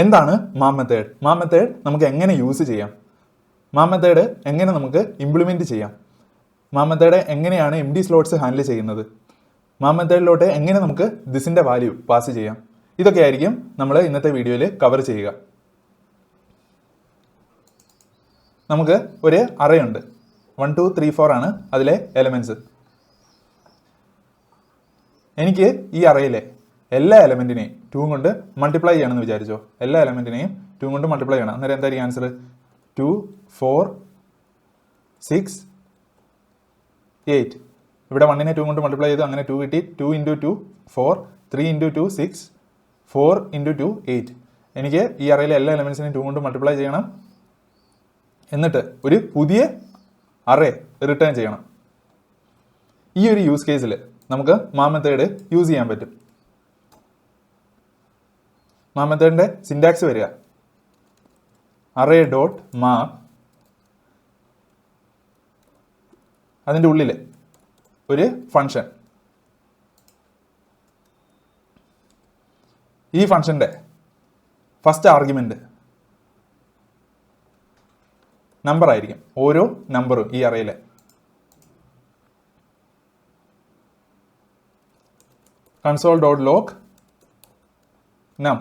എന്താണ് മാം മെത്തേഡ്? മാം മെത്തേഡ് നമുക്ക് എങ്ങനെ യൂസ് ചെയ്യാം? മാം മെത്തേഡ് എങ്ങനെ നമുക്ക് ഇംപ്ലിമെൻറ്റ് ചെയ്യാം? മാം മെത്തേഡ് എങ്ങനെയാണ് എം ഡി സ്ലോട്ട്സ് ഹാൻഡിൽ ചെയ്യുന്നത്? മാം മെത്തേഡിലോട്ട് എങ്ങനെ നമുക്ക് ദിസിൻ്റെ വാല്യൂ പാസ് ചെയ്യാം? ഇതൊക്കെ ആയിരിക്കും നമ്മൾ ഇന്നത്തെ വീഡിയോയിൽ കവർ ചെയ്യുക. നമുക്ക് ഒരു അറേ ഉണ്ട്. 1 2 3 4 ആണ് അതിലെ എലമെൻറ്റ്സ്. എനിക്ക് ഈ അറയിലെ എല്ലാ എലമെൻറ്റിനെയും 2 കൊണ്ട് മൾട്ടിപ്ലൈ ചെയ്യണമെന്ന് വിചാരിച്ചോ. എല്ലാ എലമെൻറ്റിനെയും 2 കൊണ്ട് മൾട്ടിപ്ലൈ ചെയ്യണം. അന്നേരം എന്തായിരിക്കും ആൻസർ? 2 4 6 8. ഇവിടെ 1നെ 2 കൊണ്ട് മൾട്ടിപ്ലൈ ചെയ്തു, അങ്ങനെ 2 കിട്ടി. 2 × 2 4, 3 × 2 6, 4 × 2 8. എനിക്ക് ഈ അറയിലെ എല്ലാ എലമെൻറ്റ്സിനെയും 2 കൊണ്ട് മൾട്ടിപ്ലൈ ചെയ്യണം. എന്നിട്ട് ഒരു പുതിയ അറേ റിട്ടേൺ ചെയ്യണം. ഈ ഒരു യൂസ് കേസിൽ നമുക്ക് മാം മെത്തേഡ് യൂസ് ചെയ്യാൻ പറ്റും. മാം മെത്തേഡിൻ്റെ സിൻടാക്സ് വരിക അറേ ഡോട്ട് മാം, അതിൻ്റെ ഉള്ളിൽ ഒരു ഫംഗ്ഷൻ. ഈ ഫംഗ്ഷൻ്റെ ഫസ്റ്റ് ആർഗ്യുമെന്റ് നമ്പർ ആയിരിക്കും. ഓരോ നമ്പറും ഈ അറയിലെ കൺസോൾ ഡോട്ട് ലോഗ് നം,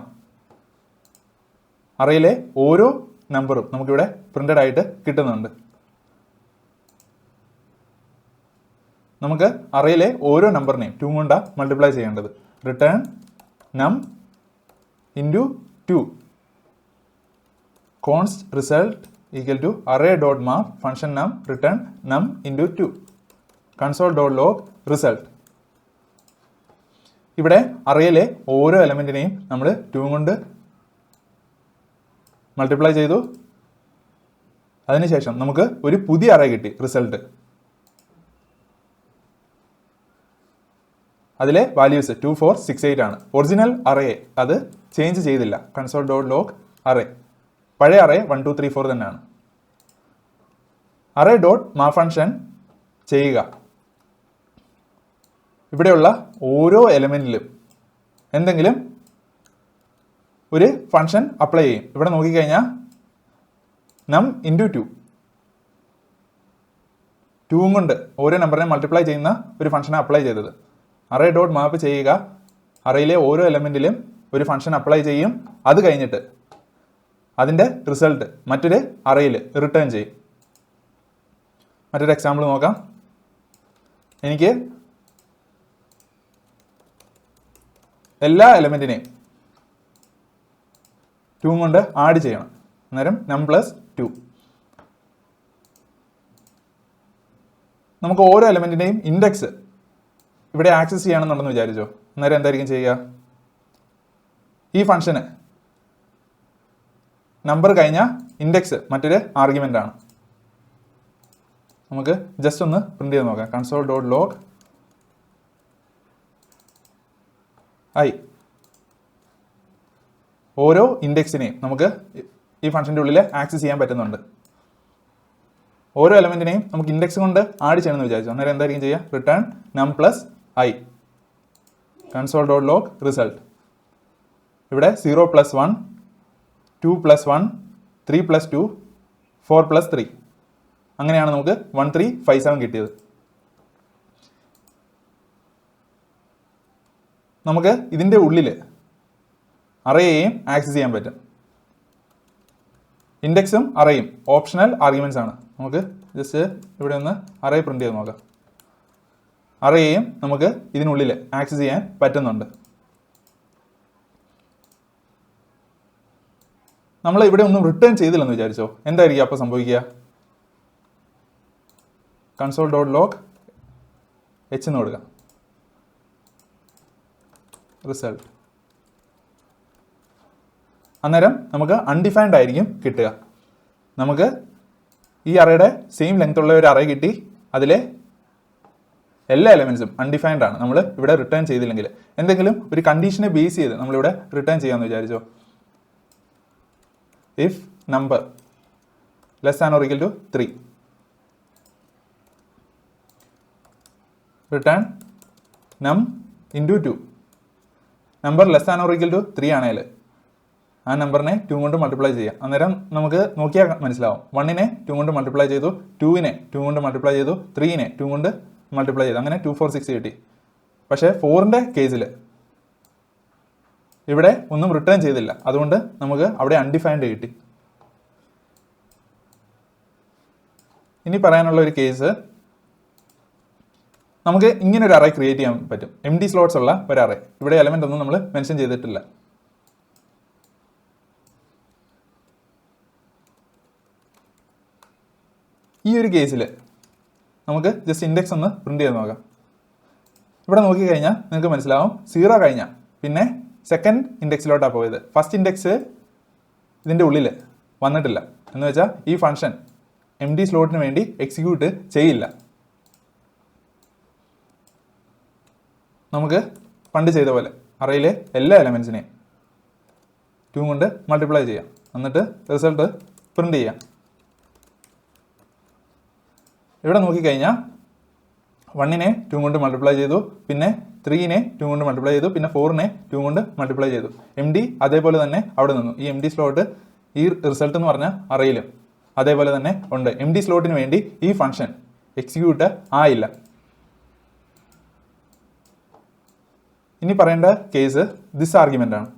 അറയിലെ ഓരോ നമ്പറും നമുക്കിവിടെ പ്രിന്റഡ് ആയിട്ട് കിട്ടുന്നുണ്ട്. നമുക്ക് അറയിലെ ഓരോ നമ്പറിനെയും 2 കൊണ്ടാണ് മൾട്ടിപ്ലൈ ചെയ്യേണ്ടത്. Return num into 2 const result equal to array dot map function num return num into 2 console dot log result. ഇവിടെ അറയിലെ ഓരോ എലമെൻറ്റിനെയും നമ്മൾ 2 കൊണ്ട് മൾട്ടിപ്ലൈ ചെയ്തു. അതിനുശേഷം നമുക്ക് ഒരു പുതിയ അറേ കിട്ടി, റിസൾട്ട്. അതിലെ വാല്യൂസ് 2 4 6 8 ആണ്. ഒറിജിനൽ അറേ അത് ചേഞ്ച് ചെയ്തില്ല. കൺസോൾ ഡോട്ട് ലോഗ് അറേ, പഴയ അറേ 1 2 3 4 തന്നെയാണ്. അറേ ഡോട്ട് മാ ഫംഗ്ഷൻ ചെയ്യുക. ഇവിടെയുള്ള ഓരോ എലമെന്റിലും എന്തെങ്കിലും ഒരു ഫംഗ്ഷൻ അപ്ലൈ ചെയ്യും. ഇവിടെ നോക്കിക്കഴിഞ്ഞാൽ നം ഇൻറ്റു 2, 2 കൊണ്ട് ഓരോ നമ്പറിനെ മൾട്ടിപ്ലൈ ചെയ്യുന്ന ഒരു ഫംഗ്ഷനെ അപ്ലൈ ചെയ്തത്. അറേ ഡോട്ട് മാപ്പ് ചെയ്യുക, അറയിലെ ഓരോ എലമെന്റിലും ഒരു ഫംഗ്ഷൻ അപ്ലൈ ചെയ്യും. അത് കഴിഞ്ഞിട്ട് അതിൻ്റെ റിസൾട്ട് മറ്റൊരു അറയിൽ റിട്ടേൺ ചെയ്യും. മറ്റൊരു എക്സാമ്പിൾ നോക്കാം. എനിക്ക് എല്ലാ എലമെന്റിനെയും 2 കൊണ്ട് ആഡ് ചെയ്യണം. അന്നേരം നം പ്ലസ് 2. നമുക്ക് ഓരോ എലമെന്റിന്റെയും ഇൻഡെക്സ് ഇവിടെ ആക്സസ് ചെയ്യണമെന്നുണ്ടെന്ന് വിചാരിച്ചോ. അന്നേരം എന്തായിരിക്കും ചെയ്യുക? ഈ ഫംഗ്ഷന് നമ്പർ കഴിഞ്ഞ ഇൻഡെക്സ് മറ്റൊരു ആർഗ്യുമെന്റ് ആണ്. നമുക്ക് ജസ്റ്റ് ഒന്ന് പ്രിന്റ് ചെയ്ത് നോക്കാം. Console dot log I. ഓരോ ഇൻഡെക്സിനെയും നമുക്ക് ഈ ഫംഗ്ഷൻ്റെ ഉള്ളിൽ ആക്സസ് ചെയ്യാൻ പറ്റുന്നുണ്ട്. ഓരോ എലമെന്റിനെയും നമുക്ക് ഇൻഡെക്സ് കൊണ്ട് ആഡ് ചെയ്യണമെന്ന് വിചാരിച്ചു. അന്നേരം എന്തായിരിക്കും ചെയ്യുക? റിട്ടേൺ നം plus I console dot log result. ഇവിടെ 0 + 1, 2 + 1, 3 + 2, 4 + 3. അങ്ങനെയാണ് നമുക്ക് 1357 കിട്ടിയത്. നമുക്ക് ഇതിൻ്റെ ഉള്ളിൽ അറേയെയും ആക്സസ് ചെയ്യാൻ പറ്റും. ഇൻഡെക്സും അറേയും ഓപ്ഷണൽ ആർഗ്യുമെന്റ്സ് ആണ്. നമുക്ക് ജസ്റ്റ് ഇവിടെ ഒന്ന് അറേ പ്രിന്റ് ചെയ്ത് നോക്കാം. അറേയെയും നമുക്ക് ഇതിനുള്ളിൽ ആക്സസ് ചെയ്യാൻ പറ്റുന്നുണ്ട്. നമ്മൾ ഇവിടെ ഒന്നും റിട്ടേൺ ചെയ്തില്ലെന്ന് വിചാരിച്ചോ. എന്തായിരിക്കും അപ്പോൾ സംഭവിക്കുക? കൺസോൾ ഡോട്ട് ലോഗ് എച്ച് എന്ന് കൊടുക്കാം, റിസൾട്ട്. അന്നേരം നമുക്ക് അൺഡിഫൈൻഡ് ആയിരിക്കും കിട്ടുക. നമുക്ക് ഈ അറേയുടെ സെയിം ലെങ്ത് ഉള്ള ഒരു അറേ കിട്ടി. അതിലെ എല്ലാ എലമെന്റ്സും അൺഡിഫൈൻഡ് ആണ്. നമ്മൾ ഇവിടെ റിട്ടേൺ ചെയ്തില്ലെങ്കിൽ എന്തെങ്കിലും ഒരു കണ്ടീഷനെ ബേസ് ചെയ്ത് നമ്മളിവിടെ റിട്ടേൺ ചെയ്യാമെന്ന് വിചാരിച്ചോ. If number less than or equal to 3, return num into 2. Number less than or equal to 3 ആണെങ്കിൽ ആ നമ്പറിനെ 2 കൊണ്ട് മൾട്ടിപ്ലൈ ചെയ്യാം. അന്നേരം നമുക്ക് നോക്കിയാൽ മനസ്സിലാവും. 1നെ 2 കൊണ്ട് മൾട്ടിപ്ലൈ ചെയ്തു, 2നെ 2 കൊണ്ട് മൾട്ടിപ്ലൈ ചെയ്തു, 3നെ 2 കൊണ്ട് മൾട്ടിപ്ലൈ ചെയ്തു. അങ്ങനെ 2 4 6 കിട്ടി. പക്ഷേ 4ന്റെ കേസിൽ ഇവിടെ ഒന്നും റിട്ടേൺ ചെയ്തില്ല. അതുകൊണ്ട് നമുക്ക് അവിടെ അൺഡിഫൈൻഡ് കിട്ടി. ഇനി പറയാനുള്ള ഒരു കേസ്, നമുക്ക് ഇങ്ങനെ ഒരു അറേ ക്രിയേറ്റ് ചെയ്യാൻ പറ്റും. എം ഡി സ്ലോട്ട്സ് ഉള്ള ഒരു അറേ. ഇവിടെ എലമെന്റ് ഒന്നും നമ്മൾ മെൻഷൻ ചെയ്തിട്ടില്ല. ഈ ഒരു കേസിൽ നമുക്ക് ജസ്റ്റ് ഇൻഡെക്സ് ഒന്ന് പ്രിന്റ് ചെയ്ത് നോക്കാം. ഇവിടെ നോക്കിക്കഴിഞ്ഞാൽ നിങ്ങൾക്ക് മനസ്സിലാവും 0 കഴിഞ്ഞാൽ പിന്നെ സെക്കൻഡ് ഇൻഡെക്സിലോട്ടാണ് പോയത്. ഫസ്റ്റ് ഇൻഡെക്സ് ഇതിൻ്റെ ഉള്ളിൽ വന്നിട്ടില്ല. എന്ന് വെച്ചാൽ ഈ ഫംഗ്ഷൻ എം ഡി സ്ലോട്ടിന് വേണ്ടി എക്സിക്യൂട്ട് ചെയ്യില്ല. നമുക്ക് പണ്ട് ചെയ്ത പോലെ അറയിലെ എല്ലാ എലമെൻസിനെയും 2 കൊണ്ട് മൾട്ടിപ്ലൈ ചെയ്യാം. എന്നിട്ട് റിസൾട്ട് പ്രിന്റ് ചെയ്യാം. ഇവിടെ നോക്കിക്കഴിഞ്ഞാൽ 1നെ 2 കൊണ്ട് മൾട്ടിപ്ലൈ ചെയ്തു, പിന്നെ 3നെ 2 കൊണ്ട് മൾട്ടിപ്ലൈ ചെയ്തു, പിന്നെ 4നെ 2 കൊണ്ട് മൾട്ടിപ്ലൈ ചെയ്തു. എം ഡി അതേപോലെ തന്നെ അവിടെ നിന്നു. ഈ എം ഡി സ്ലോട്ട് ഈ റിസൾട്ട് എന്ന് പറഞ്ഞ അറയിലും അതേപോലെ തന്നെ ഉണ്ട്. എം ഡി സ്ലോട്ടിന് വേണ്ടി ഈ ഫംഗ്ഷൻ എക്സിക്യൂട്ട് ആയില്ല. ഇനി പറയേണ്ട കേസ് ദിസ് ആർഗ്യുമെന്റ് ആണ്.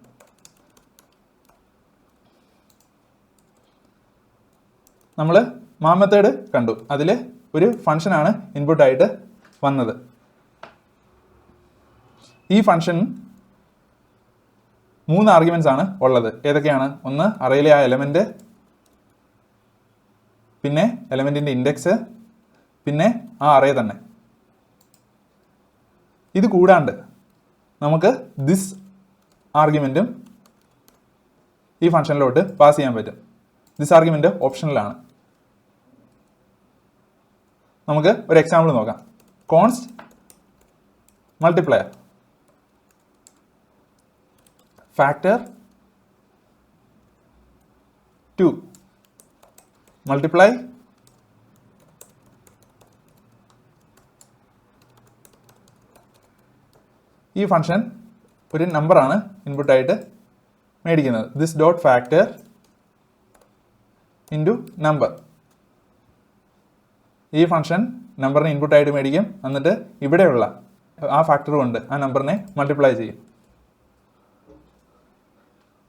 നമ്മൾ മാം മെത്തേഡ് കണ്ടു. അതിൽ ഒരു ഫംഗ്ഷനാണ് ഇൻപുട്ടായിട്ട് വന്നത്. ഈ ഫംഗ്ഷൻ 3 ആർഗ്യുമെന്റ്സ് ആണ് ഉള്ളത്. ഏതൊക്കെയാണ്? ഒന്ന് അറയിലെ ആ എലമെന്റ്, പിന്നെ എലമെന്റിന്റെ ഇൻഡെക്സ്, പിന്നെ ആ അറേ തന്നെ. ഇത് കൂടാണ്ട് നമുക്ക് ദിസ് ആർഗ്യുമെന്റും ഈ ഫംഗ്ഷനിലോട്ട് പാസ് ചെയ്യാൻ പറ്റും. ദിസ് ആർഗ്യുമെന്റ് ഓപ്ഷണലാണ്. നമുക്ക് ഒരു എക്സാമ്പിൾ നോക്കാം. കോൺസ്റ്റ് മൾട്ടിപ്ലയർ ഫാക്ടർ 2 മൾട്ടിപ്ലൈ ഈ ഫംഗ്ഷൻ ഒരു നമ്പറാണ് ഇൻപുട്ടായിട്ട് മേടിക്കുന്നത്. This dot factor into number. ഈ ഫംഗ്ഷൻ നമ്പറിനെ ഇൻപുട്ടായിട്ട് മേടിക്കും. എന്നിട്ട് ഇവിടെയുള്ള ആ ഫാക്ടർ കൊണ്ട് ആ നമ്പറിനെ മൾട്ടിപ്ലൈ ചെയ്യും.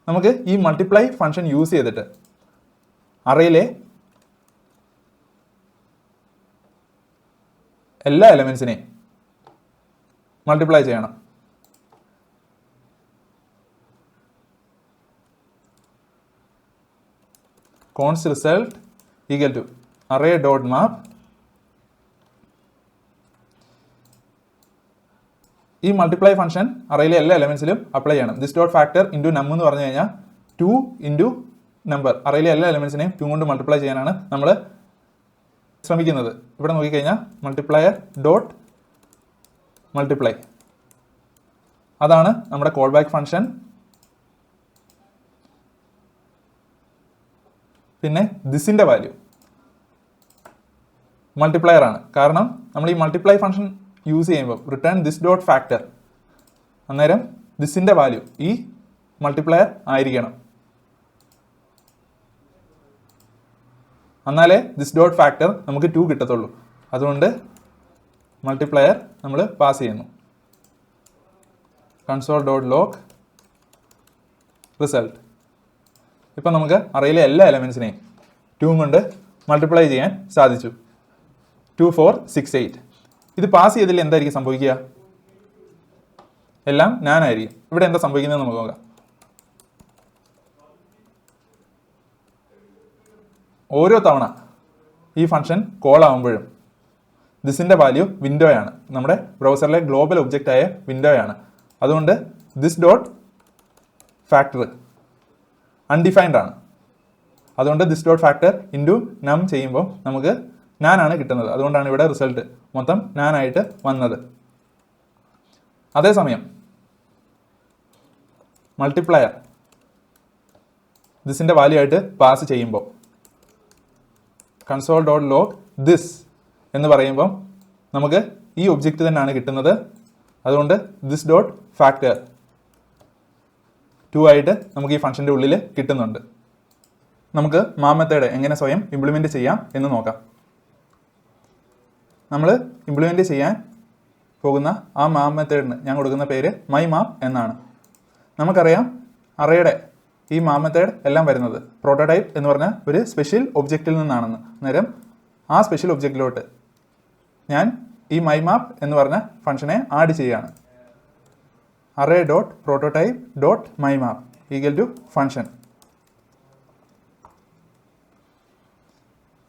നമുക്ക് ഈ മൾട്ടിപ്ലൈ ഫംഗ്ഷൻ യൂസ് ചെയ്തിട്ട് അറയിലെ എല്ലാ എലമെന്റ്സിനെയും മൾട്ടിപ്ലൈ ചെയ്യണം. Const result equal to array dot map. ഈ മൾട്ടിപ്ലൈ ഫംഗ്ഷൻ അറയിലെ എല്ലാ എലമെന്റ്സിലും അപ്ലൈ ചെയ്യണം. This dot factor into num എന്ന് പറഞ്ഞു കഴിഞ്ഞാൽ 2 ഇൻറ്റു നമ്പർ. അറയിലെ എല്ലാ എലമെന്റ്സിനെയും 2 കൊണ്ട് മൾട്ടിപ്ലൈ ചെയ്യാനാണ് നമ്മൾ ശ്രമിക്കുന്നത്. ഇവിടെ നോക്കിക്കഴിഞ്ഞാൽ മൾട്ടിപ്ലയർ ഡോട്ട് മൾട്ടിപ്ലൈ, അതാണ് നമ്മുടെ കോൾ ബാക്ക് ഫംഗ്ഷൻ. പിന്നെ ദിസിന്റെ വാല്യൂ മൾട്ടിപ്ലയർ ആണ്. കാരണം നമ്മൾ ഈ മൾട്ടിപ്ലൈ ഫംഗ്ഷൻ യൂസ് ചെയ്യുമ്പോൾ റിട്ടേൺ ദിസ് ഡോട്ട് ഫാക്ടർ, അന്നേരം ദിസിന്റെ വാല്യൂ ഈ മൾട്ടിപ്ലയർ ആയിരിക്കണം. എന്നാലേ ദിസ് ഡോട്ട് ഫാക്ടർ നമുക്ക് 2 കിട്ടത്തുള്ളൂ. അതുകൊണ്ട് മൾട്ടിപ്ലയർ നമ്മൾ പാസ് ചെയ്യുന്നു. Console dot log result. ഇപ്പം നമുക്ക് അറയിലെ എല്ലാ എലമെന്റ്സിനെയും 2 കൊണ്ട് മൾട്ടിപ്ലൈ ചെയ്യാൻ സാധിച്ചു. 2 4 6 8. ഇത് പാസ് ചെയ്തില്ല എന്തായിരിക്കും സംഭവിക്കുക? എല്ലാം ഞാനായിരിക്കും. ഇവിടെ എന്താ സംഭവിക്കുന്നത് നമുക്ക് നോക്കാം. ഓരോ തവണ ഈ ഫംഗ്ഷൻ കോൾ ആകുമ്പോഴും ദിസിന്റെ വാല്യൂ വിൻഡോയാണ്. നമ്മുടെ ബ്രൗസറിലെ ഗ്ലോബൽ ഒബ്ജക്റ്റ് ആയ വിൻഡോയാണ്. അതുകൊണ്ട് ദിസ് ഡോട്ട് ഫാക്ടർ അൺഡിഫൈൻഡ് ആണ്. അതുകൊണ്ട് ദിസ് ഡോട്ട് ഫാക്ടർ ഇൻറ്റു നം ചെയ്യുമ്പോൾ നമുക്ക് നാനാണ് കിട്ടുന്നത്. അതുകൊണ്ടാണ് ഇവിടെ റിസൾട്ട് മൊത്തം നാനായിട്ട് വന്നത്. അതേസമയം മൾട്ടിപ്ലയർ ദിസിന്റെ വാല്യൂ ആയിട്ട് പാസ് ചെയ്യുമ്പോൾ കൺസോൾ ഡോട്ട് ലോഗ് ദിസ് എന്ന് പറയുമ്പോൾ നമുക്ക് ഈ ഒബ്ജക്റ്റ് തന്നെയാണ് കിട്ടുന്നത്. അതുകൊണ്ട് ദിസ് ഡോട്ട് ഫാക്ടർ 2 ആയിട്ട് നമുക്ക് ഈ ഫംഗ്ഷൻ്റെ ഉള്ളിൽ കിട്ടുന്നുണ്ട്. നമുക്ക് മാം മെത്തേഡ് എങ്ങനെ സ്വയം ഇംപ്ലിമെൻറ്റ് ചെയ്യാം എന്ന് നോക്കാം. നമ്മൾ ഇംപ്ലിമെൻറ്റ് ചെയ്യാൻ പോകുന്ന ആ മാം മെത്തേഡിന് ഞാൻ കൊടുക്കുന്ന പേര് മൈ മാം എന്നാണ്. നമുക്കറിയാം അറേയുടെ ഈ മാം മെത്തേഡ് എല്ലാം വരുന്നത് പ്രോട്ടോടൈപ്പ് എന്ന് പറഞ്ഞ ഒരു സ്പെഷ്യൽ ഒബ്ജക്റ്റിൽ നിന്നാണെന്ന്. അന്നേരം ആ സ്പെഷ്യൽ ഒബ്ജക്റ്റിലോട്ട് ഞാൻ ഈ മൈ മാപ്പ് എന്ന് പറഞ്ഞ ഫംഗ്ഷനെ ആഡ് ചെയ്യുകയാണ്. Array dot prototype dot my map equal to function.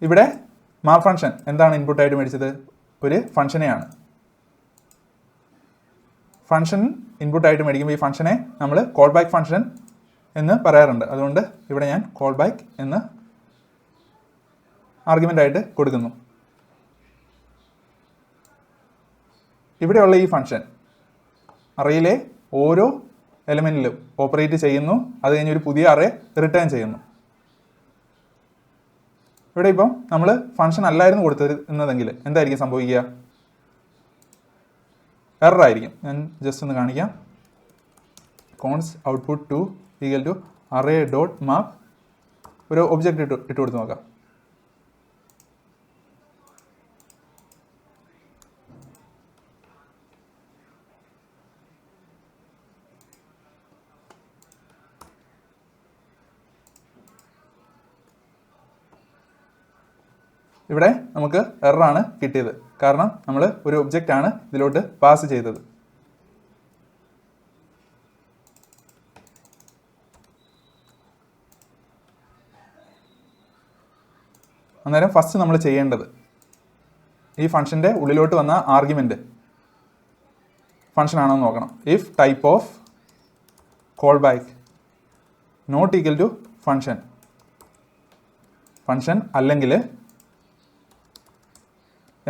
ഇവിടെ മാപ്പ് ഫംഗ്ഷൻ എന്താണ് ഇൻപുട്ടായിട്ട് മേടിച്ചത്? ഒരു ഫംഗ്ഷനെയാണ്. ഫംഗ്ഷൻ ഇൻപുട്ടായിട്ട് മേടിക്കുമ്പോൾ ഈ ഫംഗ്ഷനെ നമ്മൾ കോൾ ബാക്ക് ഫംഗ്ഷൻ എന്ന് പറയാറുണ്ട്. അതുകൊണ്ട് ഇവിടെ ഞാൻ കോൾ ബാക്ക് എന്ന് ആർഗ്യുമെൻ്റ് ആയിട്ട് കൊടുക്കുന്നു. ഇവിടെയുള്ള ഈ ഫംഗ്ഷൻ അറേയിലെ ഓരോ എലമെൻറ്റിലും ഓപ്പറേറ്റ് ചെയ്യുന്നു. അത് കഴിഞ്ഞ് ഒരു പുതിയ അറേ റിട്ടേൺ ചെയ്യുന്നു. ഇവിടെ ഇപ്പം നമ്മൾ ഫംഗ്ഷൻ അല്ലായിരുന്നു കൊടുത്തിരുന്നതെങ്കിൽ എന്തായിരിക്കും സംഭവിക്കുക? എറർ ആയിരിക്കും. ഞാൻ ജസ്റ്റ് ഒന്ന് കാണിക്കാം. Const output 2 equal to array dot map. ഒരു ഒബ്ജക്റ്റ് ഇട്ട് കൊടുത്ത് നോക്കാം. ഇവിടെ നമുക്ക് എററാണ് കിട്ടിയത്. കാരണം നമ്മൾ ഒരു ഒബ്ജക്റ്റ് ആണ് ഇതിലോട്ട് പാസ് ചെയ്തത്. അന്നേരം ഫസ്റ്റ് നമ്മൾ ചെയ്യേണ്ടത് ഈ ഫംഗ്ഷൻ്റെ ഉള്ളിലോട്ട് വന്ന ആർഗ്യുമെൻറ്റ് ഫംഗ്ഷൻ ആണോ എന്ന് നോക്കണം. If type of callback not equal to function, function അല്ലെങ്കിൽ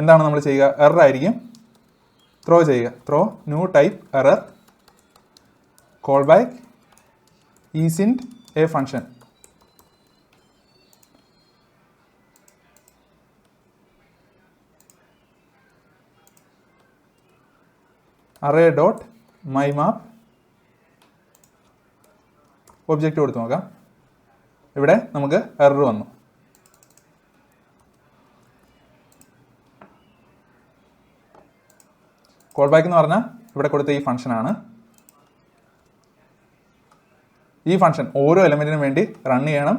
എന്താണ് നമ്മൾ ചെയ്യുക? എറർ ആയിരിക്കും ത്രോ ചെയ്യുക. Throw new type error callback isn't a function. Array dot my map object കൊടുത്ത് നോക്കാം. ഇവിടെ നമുക്ക് എറർ വന്നു. കോൾ ബാക്ക് എന്ന് പറഞ്ഞാൽ ഇവിടെ കൊടുത്ത ഈ ഫംഗ്ഷനാണ്. ഈ ഫംഗ്ഷൻ ഓരോ എലമെൻറ്റിനും വേണ്ടി റൺ ചെയ്യണം.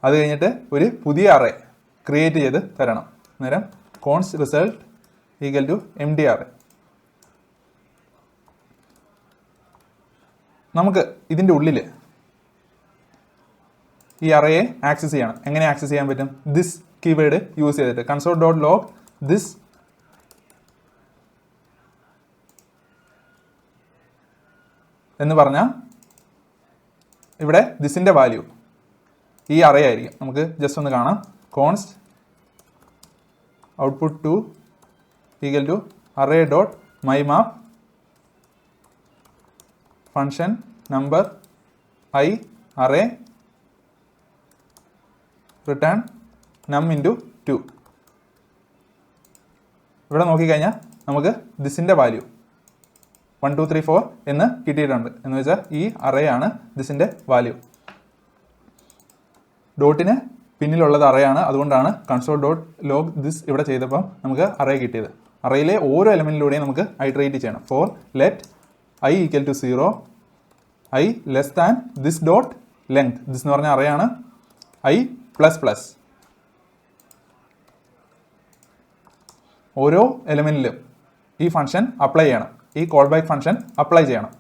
അത് കഴിഞ്ഞിട്ട് ഒരു പുതിയ അറേ ക്രിയേറ്റ് ചെയ്ത് തരണം. അന്നേരം const result equal to empty array. നമുക്ക് ഇതിൻ്റെ ഉള്ളിൽ ഈ അറേയെ ആക്സസ് ചെയ്യണം. എങ്ങനെ ആക്സസ് ചെയ്യാൻ പറ്റും? ദിസ് കീവേഡ് യൂസ് ചെയ്തിട്ട് കൺസോൾ ഡോട്ട് ലോഗ് ദിസ് എന്ന് പറഞ്ഞാൽ ഇവിടെ ദിസിൻ്റെ വാല്യൂ ഈ അറേ ആയിരിക്കും. നമുക്ക് ജസ്റ്റ് ഒന്ന് കാണാം. Const output 2 equal to array dot my map function number I array return num into 2. ഇവിടെ നോക്കിക്കഴിഞ്ഞാൽ നമുക്ക് ദിസിൻ്റെ വാല്യൂ 1 2 3 4 എന്ന് കിട്ടിയിട്ടുണ്ട്. എന്ന് വെച്ചാൽ ഈ അറേ ആണ് ദിസിൻ്റെ വാല്യൂ. ഡോട്ടിന് പിന്നിലുള്ളത് അറേയാണ്. അതുകൊണ്ടാണ് കൺസോൾ ഡോട്ട് ലോഗ് ദിസ് ഇവിടെ ചെയ്തപ്പോൾ നമുക്ക് അറേ കിട്ടിയത്. അറേയിലെ ഓരോ എലമെൻറ്റിലൂടെയും നമുക്ക് ഐട്രേറ്റ് ചെയ്യണം. For let I equal to 0, I less than this dot length. This എന്ന് പറഞ്ഞ അറേയാണ്. I plus plus. ഓരോ എലമെൻറ്റിലും ഈ ഫംഗ്ഷൻ അപ്ലൈ ചെയ്യണം. ഈ കോൾ ബാക്ക് ഫംഗ്ഷൻ അപ്ലൈ ചെയ്യണം.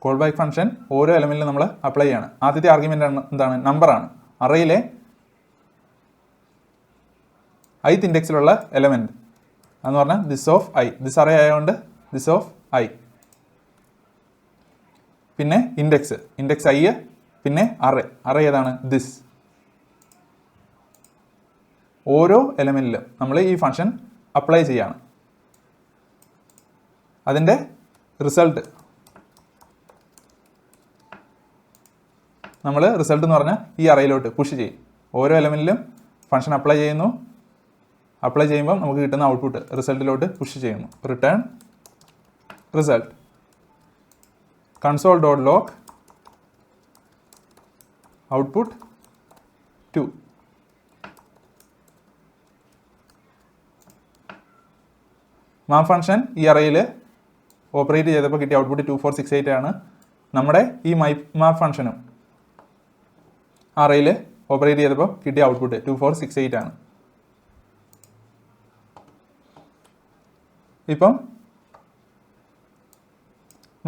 കോൾ ബാക്ക് ഫംഗ്ഷൻ ഓരോ എലമെൻറ്റിലും നമ്മൾ അപ്ലൈ ചെയ്യണം. ആദ്യത്തെ ആർഗ്യുമെൻ്റ് എന്താണ്? നമ്പറാണ്. അറേയിലെ ith ഇൻഡെക്സിലുള്ള എലമെൻറ്റ് എന്ന് പറഞ്ഞാൽ this of I. This array ആയതുകൊണ്ട് ദിസ് ഓഫ് ഐ. പിന്നെ ഇൻഡെക്സ് ഐ. പിന്നെ അറേ ഏതാണ്? ദിസ്. ഓരോ എലമെൻറ്റിലും നമ്മൾ ഈ ഫംഗ്ഷൻ അപ്ലൈ ചെയ്യാണ്. അതിൻ്റെ റിസൾട്ട് എന്ന് പറഞ്ഞാൽ ഈ അറേയിലോട്ട് പുഷ് ചെയ്യും. ഓരോ എലമെൻറ്റിലും ഫംഗ്ഷൻ അപ്ലൈ ചെയ്യുന്നു. അപ്ലൈ ചെയ്യുമ്പോൾ നമുക്ക് കിട്ടുന്ന ഔട്ട്പുട്ട് റിസൾട്ടിലോട്ട് പുഷ് ചെയ്യുന്നു. Return result console.log output 2. മാപ്പ് ഫംഗ്ഷൻ ഈ അറയിൽ ഓപ്പറേറ്റ് ചെയ്തപ്പോൾ കിട്ടിയ ഔട്ട്പുട്ട് 2468 ആണ്. നമ്മുടെ ഈ മാപ്പ് ഫംഗ്ഷനും അറയിൽ ഓപ്പറേറ്റ് ചെയ്തപ്പോൾ കിട്ടിയ ഔട്ട്പുട്ട് 2468 ആണ്. ഇപ്പം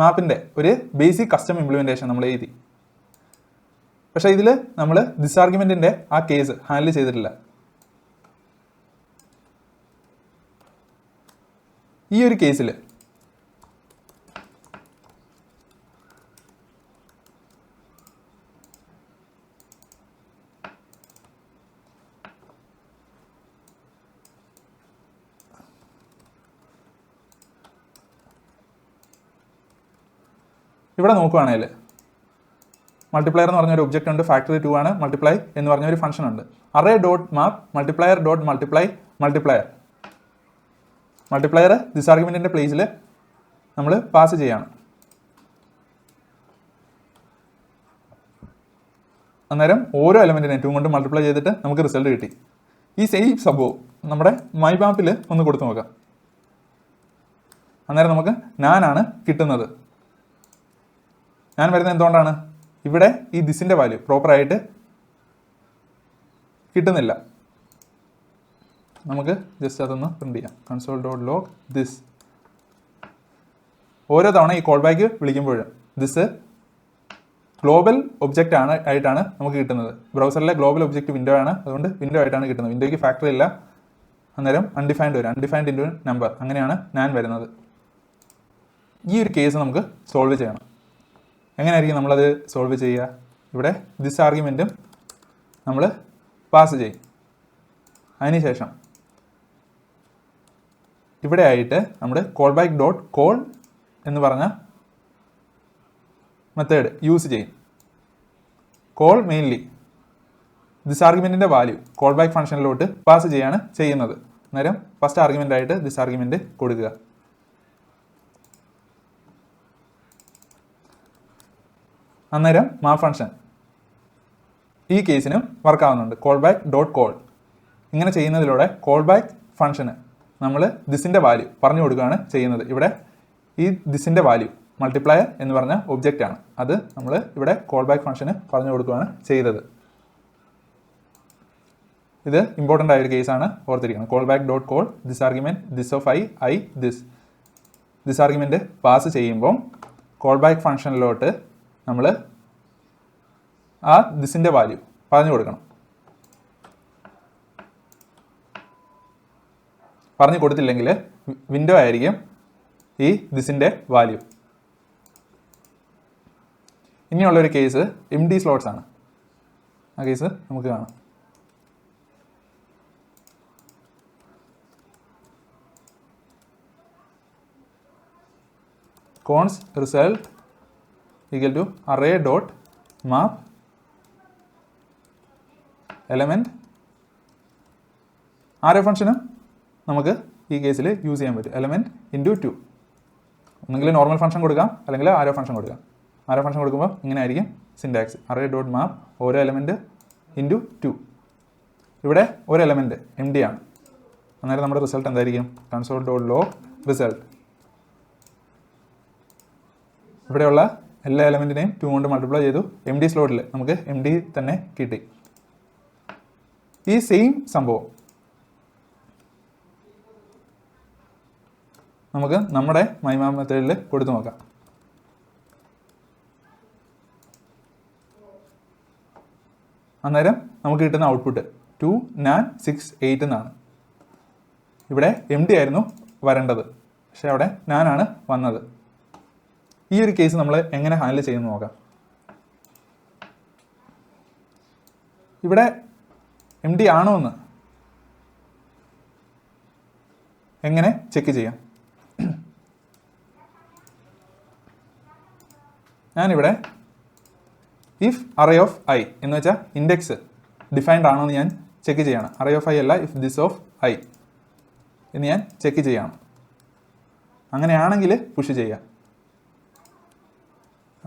മാപ്പിൻ്റെ ഒരു ബേസിക് കസ്റ്റം ഇംപ്ലിമെൻറ്റേഷൻ നമ്മൾ എഴുതി. പക്ഷേ ഇതിൽ നമ്മൾ ദിസ് ആർഗ്യുമെൻറ്റിൻ്റെ ആ കേസ് ഹാൻഡിൽ ചെയ്തിട്ടില്ല. ഈ ഒരു കേസിൽ ഇവിടെ നോക്കുകയാണെങ്കിൽ മൾട്ടിപ്ലയർ എന്ന് പറഞ്ഞൊരു ഒബ്ജക്റ്റ് ഉണ്ട്, ഫാക്ടറി 2 ആണ്. മൾട്ടിപ്ലൈ എന്ന് പറഞ്ഞൊരു ഫംഗ്ഷൻ ഉണ്ട്. Array dot map multiplier dot multiply multiplier this ആർഗ്യുമെൻറ്റിൻ്റെ പ്ലേസിൽ നമ്മൾ പാസ് ചെയ്യാണ്. അന്നേരം ഓരോ എലമെൻറ്റിനെ 2 കൊണ്ട് മൾട്ടിപ്ലൈ ചെയ്തിട്ട് നമുക്ക് റിസൾട്ട് കിട്ടി. ഈ സെയിം സംഭവം നമ്മുടെ മൈ മാപ്പിൽ ഒന്ന് കൊടുത്തു നോക്കാം. അന്നേരം നമുക്ക് നാനാണ് കിട്ടുന്നത്. ഞാൻ വരുന്നത് എന്തുകൊണ്ടാണ്? ഇവിടെ ഈ ദിസിൻ്റെ വാല്യൂ പ്രോപ്പറായിട്ട് കിട്ടുന്നില്ല. നമുക്ക് ജസ്റ്റ് അതൊന്ന് പ്രിന്റ് ചെയ്യാം. console.log this. ഓരോ തവണ ഈ കോൾ ബാക്ക് വിളിക്കുമ്പോഴും ദിസ് ഗ്ലോബൽ ഒബ്ജക്റ്റ് ആയിട്ടാണ് നമുക്ക് കിട്ടുന്നത്. ബ്രൗസറിലെ ഗ്ലോബൽ ഒബ്ജക്റ്റ് വിൻഡോ ആണ്, അതുകൊണ്ട് വിൻഡോ ആയിട്ടാണ് കിട്ടുന്നത്. വിൻഡോയ്ക്ക് ഫാക്ടറി ഇല്ല, അന്നേരം അൺഡിഫൈൻഡ് വരും. അൺഡിഫൈൻഡ് ഇൻറ്റു നമ്പർ, അങ്ങനെയാണ് ഞാൻ വരുന്നത്. ഈ ഒരു കേസ് നമുക്ക് സോൾവ് ചെയ്യണം. എങ്ങനെയായിരിക്കും നമ്മളത് സോൾവ് ചെയ്യുക? ഇവിടെ ദിസ് ആർഗ്യുമെൻറ്റും നമ്മൾ പാസ് ചെയ്യും. അതിനുശേഷം ഇവിടെ ആയിട്ട് നമ്മുടെ കോൾ ബാക്ക് ഡോട്ട് കോൾ എന്ന് പറഞ്ഞ മെത്തേഡ് യൂസ് ചെയ്യും. കോൾ മെയിൻലി ദിസ് ആർഗ്യുമെൻറ്റിൻ്റെ വാല്യൂ കോൾ ബാക്ക് ഫംഗ്ഷനിലോട്ട് പാസ് ചെയ്യാണ് ചെയ്യുന്നത്. അന്നേരം ഫസ്റ്റ് ആർഗ്യുമെൻ്റ് ആയിട്ട് ദിസ് ആർഗ്യുമെൻറ്റ് കൊടുക്കുക. അന്നേരം മാപ്പ് ഫംഗ്ഷൻ ഈ കേസിനും വർക്കാവുന്നുണ്ട്. കോൾ ബാക്ക് ഡോട്ട് കോൾ ഇങ്ങനെ ചെയ്യുന്നതിലൂടെ കോൾ ബാക്ക് ഫംഗ്ഷന് നമ്മൾ ദിസിൻ്റെ വാല്യൂ പറഞ്ഞു കൊടുക്കുകയാണ് ചെയ്യുന്നത്. ഇവിടെ ഈ ദിസിൻ്റെ വാല്യൂ മൾട്ടിപ്ലയർ എന്ന് പറഞ്ഞ ഒബ്ജക്റ്റ് ആണ്, അത് നമ്മൾ ഇവിടെ കോൾ ബാക്ക് ഫംഗ്ഷന് പറഞ്ഞു കൊടുക്കുകയാണ് ചെയ്തത്. ഇത് ഇമ്പോർട്ടൻ്റ് ആയൊരു കേസാണ്, ഓർത്തിരിക്കണം. Call back dot call this argument this of I this argument pass ചെയ്യുമ്പം കോൾ ബാക്ക് ഫംഗ്ഷനിലോട്ട് നമ്മൾ ആ ദിസിൻ്റെ വാല്യൂ പറഞ്ഞു കൊടുക്കണം. പറഞ്ഞു കൊടുത്തില്ലെങ്കിൽ വിൻഡോ ആയിരിക്കും ഈ ദിസിൻ്റെ വാല്യൂ. ഇനിയുള്ളൊരു കേസ് empty സ്ലോട്ട്സ് ആണ്. ആ കേസ് നമുക്ക് കാണാം. Const result equal to array dot map element. Arrow ഫംഗ്ഷനും നമുക്ക് ഈ കേസിൽ യൂസ് ചെയ്യാൻ പറ്റും. Element into 2. ഒന്നെങ്കിൽ നോർമൽ ഫംഗ്ഷൻ കൊടുക്കാം, അല്ലെങ്കിൽ ആരോ ഫംഗ്ഷൻ കൊടുക്കാം. ആരോ ഫംഗ്ഷൻ കൊടുക്കുമ്പോൾ ഇങ്ങനെ ആയിരിക്കും സിൻടാക്സ്. array dot map ഓരോ എലമെൻറ്റ് ഇൻറ്റു 2. ഇവിടെ ഒരു എലമെൻറ്റ് empty ആണ്. അന്നേരം നമ്മുടെ റിസൾട്ട് എന്തായിരിക്കും? console.log result. ഇവിടെയുള്ള എല്ലാ എലമെൻറ്റിനെയും 2 കൊണ്ട് മൾട്ടിപ്ലൈ ചെയ്തു. empty സ്ലോട്ടിൽ നമുക്ക് empty തന്നെ കിട്ടി. ഈ സെയിം സംഭവം നമുക്ക് നമ്മുടെ മൈമാ മെത്തേഡിൽ കൊടുത്തു നോക്കാം. അന്നേരം നമുക്ക് കിട്ടുന്ന ഔട്ട്പുട്ട് 2NAN68 എന്നാണ്. ഇവിടെ empty ആയിരുന്നു വരേണ്ടത്, പക്ഷേ അവിടെ NAN ആണ് വന്നത്. ഈ ഒരു കേസ് നമ്മൾ എങ്ങനെ ഹാൻഡിൽ ചെയ്യുന്നു നോക്കാം. ഇവിടെ empty ആണോ എന്ന് എങ്ങനെ ചെക്ക് ചെയ്യാം? ഞാനിവിടെ ഇഫ് array of i എന്ന് വെച്ചാൽ ഇൻഡെക്സ് ഡിഫൈൻഡ് ആണോ എന്ന് ഞാൻ ചെക്ക് ചെയ്യണം. array of i അല്ല, ഇഫ് ദിസ് ഓഫ് i. എന്ന് ഞാൻ ചെക്ക് ചെയ്യണം. അങ്ങനെയാണെങ്കിൽ പുഷ് ചെയ്യാം.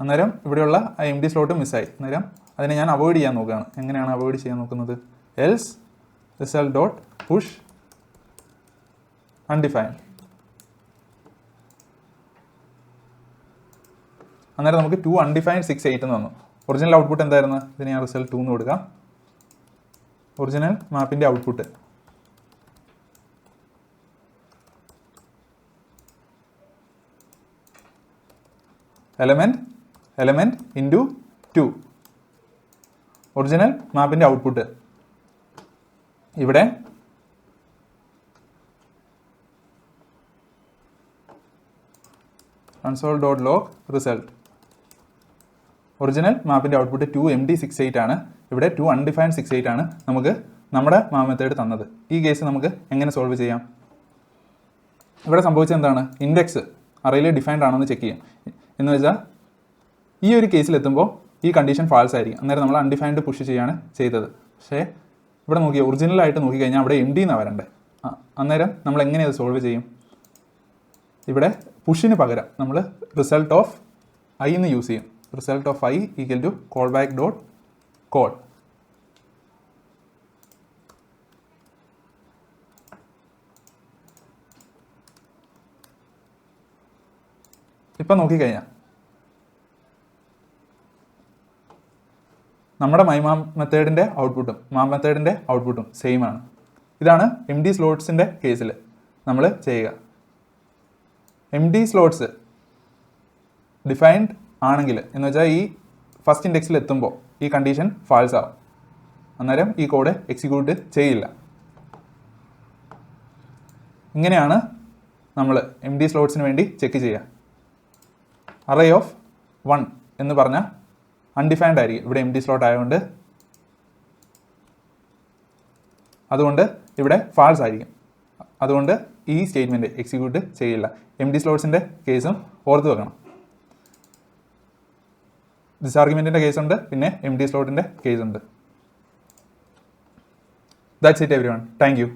അന്നേരം ഇവിടെയുള്ള ആ എം ഡി സ്ലോട്ട് മിസ്സായി. അന്നേരം അതിനെ ഞാൻ അവോയ്ഡ് ചെയ്യാൻ നോക്കുകയാണ്. എങ്ങനെയാണ് അവോയ്ഡ് ചെയ്യാൻ നോക്കുന്നത്? Else result dot push undefined. അന്നേരം നമുക്ക് 2 അൺഡിഫൈൻഡ് 6 8 എന്ന് വന്നു. ഒറിജിനൽ ഔട്ട്പുട്ട് എന്തായിരുന്നു? ഇതിന് ഞാൻ റിസൾട്ട് 2 എന്ന് കൊടുക്കാം. ഒറിജിനൽ മാപ്പിൻ്റെ ഔട്ട്പുട്ട് എലമെന്റ് ഇൻറ്റു 2. ഒറിജിനൽ മാപ്പിൻ്റെ ഔട്ട്പുട്ട് ഇവിടെ console.log result. ഒറിജിനൽ മാപ്പിൻ്റെ ഔട്ട്പുട്ട് 2 MD 68 ആണ്. ഇവിടെ 2 അൺഡിഫൈൻഡ് 68 ആണ് നമുക്ക് നമ്മുടെ മാപ്പ് മെത്തേഡ് തന്നത്. ഈ കേസ് നമുക്ക് എങ്ങനെ സോൾവ് ചെയ്യാം? ഇവിടെ സംഭവിച്ചത് എന്താണ്? ഇൻഡെക്സ് അറയിൽ ഡിഫൈൻഡ് ആണോ എന്ന് ചെക്ക് ചെയ്യാം. എന്ന് വെച്ചാൽ ഈ ഒരു കേസിലെത്തുമ്പോൾ ഈ കണ്ടീഷൻ ഫാൾസ് ആയിരിക്കും. അന്നേരം നമ്മൾ അൺഡിഫൈൻഡ് പുഷ് ചെയ്യാണ് ചെയ്തത്. പക്ഷേ ഇവിടെ നോക്കിയാൽ ഒറിജിനലായിട്ട് നോക്കിക്കഴിഞ്ഞാൽ അവിടെ MD എന്നാണ് വരണ്ടേ. അന്നേരം നമ്മൾ എങ്ങനെ അത് സോൾവ് ചെയ്യും? ഇവിടെ പുഷിന് പകരം നമ്മൾ റിസൾട്ട് ഓഫ് ഐ എന്ന് യൂസ് ചെയ്യും. Result of I equal to call back dot call. ഇപ്പം നോക്കിക്കഴിഞ്ഞാൽ നമ്മുടെ മാം മെത്തേഡിൻ്റെ ഔട്ട്പുട്ടും സെയിം ആണ്. ഇതാണ് MD സ്ലോട്ട്സിൻ്റെ കേസിൽ നമ്മൾ ചെയ്യുക. MD സ്ലോട്ട്സ് ഡിഫൈൻഡ് ആണെങ്കിൽ എന്ന് വെച്ചാൽ ഈ ഫസ്റ്റ് ഇൻഡെക്സിൽ എത്തുമ്പോൾ ഈ കണ്ടീഷൻ ഫാൾസ് ആവും. അന്നേരം ഈ കോഡ് എക്സിക്യൂട്ട് ചെയ്യില്ല. ഇങ്ങനെയാണ് നമ്മൾ MD സ്ലോട്ട്സിന് വേണ്ടി ചെക്ക് ചെയ്യുക. അറേ ഓഫ് 1 എന്ന് പറഞ്ഞാൽ അൺഡിഫൈൻഡ് ആയിരിക്കും. ഇവിടെ MD സ്ലോട്ട് ആയതുകൊണ്ട് അതുകൊണ്ട് ഇവിടെ ഫാൾസ് ആയിരിക്കും. അതുകൊണ്ട് ഈ സ്റ്റേറ്റ്മെൻറ്റ് എക്സിക്യൂട്ട് ചെയ്യില്ല. MD സ്ലോട്ട്സിൻ്റെ കേസും ഓർത്ത് വെക്കണം. ഡിസ്ആർഗ്യുമെൻറ്റിൻ്റെ കേസുണ്ട്, പിന്നെ MD സ്ലോട്ടിൻ്റെ കേസുണ്ട്. That's it everyone. Thank U.